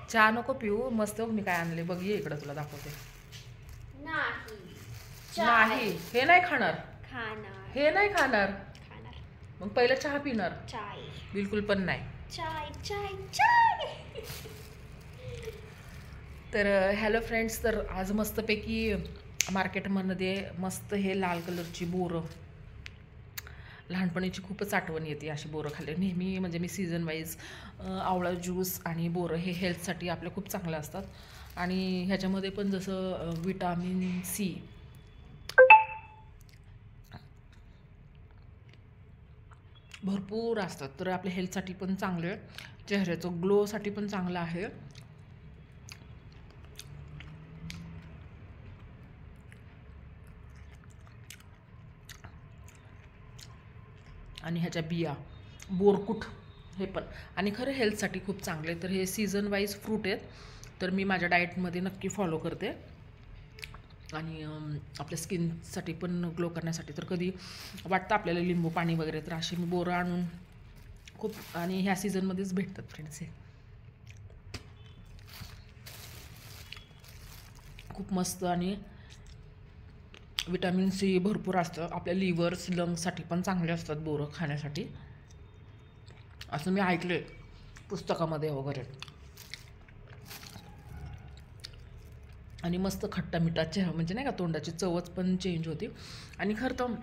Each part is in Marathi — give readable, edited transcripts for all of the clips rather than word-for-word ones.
चहा नको पिऊ, मस्त मी काय आणले बघ, ये इकडं तुला दाखवते. नाही, हे नाही खाणार, हे नाही खाणार. मग पहिलं चहा पिणार? बिलकुल पण नाही. तर हॅलो फ्रेंड्स, तर आज मस्तपैकी मार्केटमध्ये मस्त हे लाल कलरची बोरं, लहानपणीची खूपच आठवण येते अशी बोरं खाल्ली नेहमी. म्हणजे मी सीझन वाईज आवळा ज्यूस आणि बोरं हे हेल्थसाठी आपल्या खूप चांगलं असतात. आणि ह्याच्यामध्ये पण जसं विटामिन सी भरपूर असतात, तर आपल्या हेल्थसाठी पण चांगले, चेहऱ्याचं ग्लोसाठी पण चांगलं आहे. आणि ह्याच्या बिया, बोरकुट हे पण, आणि खरं हेल्थसाठी खूप चांगले. तर हे सीझन वाईज फ्रूट आहेत, तर मी माझ्या डाएटमध्ये नक्की फॉलो करते. आणि आपल्या स्किनसाठी पण ग्लो करण्यासाठी तर कधी वाटतं आपल्याला लिंबू पाणी वगैरे, तर असे मी बोरं आणून खूप, आणि ह्या सीझनमध्येच भेटतात फ्रेंड्स हे, खूप मस्त. आणि विटॅमिन सी भरपूर असतं, आपल्या लिव्हर्स लंग्ससाठी पण चांगले असतात बोरं खाण्यासाठी, असं मी ऐकले पुस्तकामध्ये वगैरे. आणि मस्त खट्टा मिठा चहा, म्हणजे नाही का, तोंडाची चवच पण चेंज होती. आणि खरं तर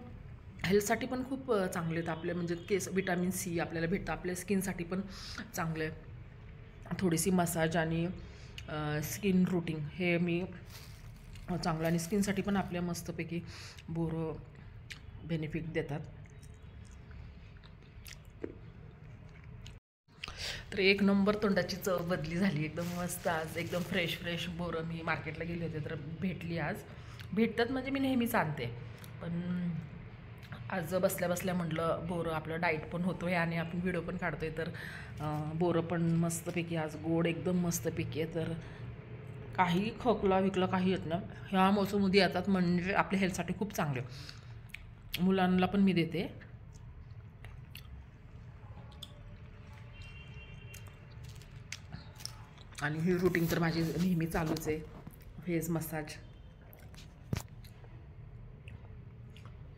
हेल्थसाठी पण खूप चांगले आहेत आपले, म्हणजे केस, विटॅमिन सी आपल्याला भेटतं, आपल्या स्किनसाठी पण चांगलं आहे. थोडीशी मसाज आणि स्किन रूटिंग हे मी चांगलं, आणि स्किनसाठी पण आपल्या मस्तपैकी बोरं बेनिफिट देतात. तर एक नंबर तोंडाची चव बदली झाली, एकदम मस्त. आज एकदम फ्रेश फ्रेश बोरं मी मार्केटला गेले होते तर भेटली. आज भेटतात म्हणजे मी नेहमीच आणते, पण आज बसल्या बसल्या म्हटलं बोरं, आपलं डाईट पण होतो आहे आणि आपण व्हिडिओ पण काढतो आहे, तर बोरं पण मस्तपैकी आज गोड एकदम मस्तपैकी आहे. तर काही खोकला विकला काही येत नाही, ह्या मोसममध्ये येतात, म्हणजे आपल्या हेल्थसाठी खूप चांगले. मुलांना पण मी देते. आणि ही रुटीन तर माझी नेहमी चालूच आहे, फेस मसाज.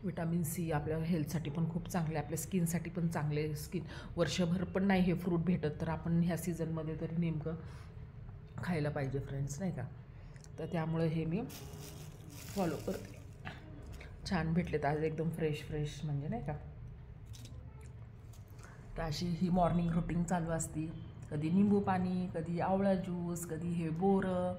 विटॅमिन सी आपल्या हेल्थसाठी पण खूप चांगले, आपल्या स्किनसाठी पण चांगले. स्किन वर्षभर पण नाही हे फ्रूट भेटत, तर आपण ह्या सीझनमध्ये तरी नेमकं खायला पाहिजे फ्रेंड्स, नाही का. तर त्यामुळे हे मी फॉलो करते. छान भेटलेत आज, एकदम फ्रेश फ्रेश, म्हणजे नाही का. तर अशी ही मॉर्निंग रुटीन चालू असते, कधी निंबू पाणी, कधी आवळा ज्यूस, कधी हे बोरं.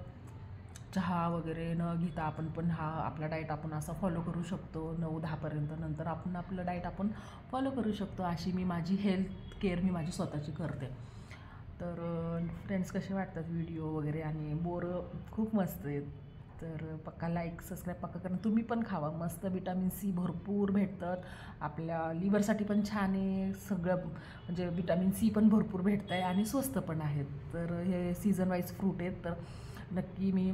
चहा वगैरे न घेता आपण पण हा आपला डाएट आपण असा फॉलो करू शकतो 9-10पर्यंत. नंतर आपण आपलं डाएट आपण फॉलो करू शकतो. अशी मी माझी हेल्थ केअर मी माझी स्वतःची करते. तर फ्रेंड्स, कसे वाटतात व्हिडिओ वगैरे, आणि बोरं खूप मस्त आहेत. तर पक्का लाईक सबस्क्राईब पक्का करा, तुम्ही पण खावा. मस्त विटॅमिन सी भरपूर भेटतात, आपल्या लिव्हरसाठी पण छान आहे सगळं, म्हणजे विटॅमिन सी पण भरपूर भेटतं आहे आणि स्वस्त पण आहेत. तर हे सीझन वाईज फ्रूट आहेत, तर नक्की मी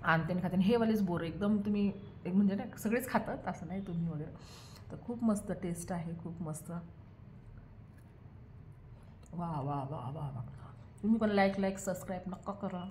आणते आणि खाते. हे वालेच बोरं एकदम तुम्ही एक, म्हणजे ना सगळेच खातात असं नाही, तुम्ही वगैरे. तर खूप मस्त टेस्ट आहे, खूप मस्त. वा वा वा वा वा. तुम्ही पण लाईक सबस्क्राईब नक्का करा.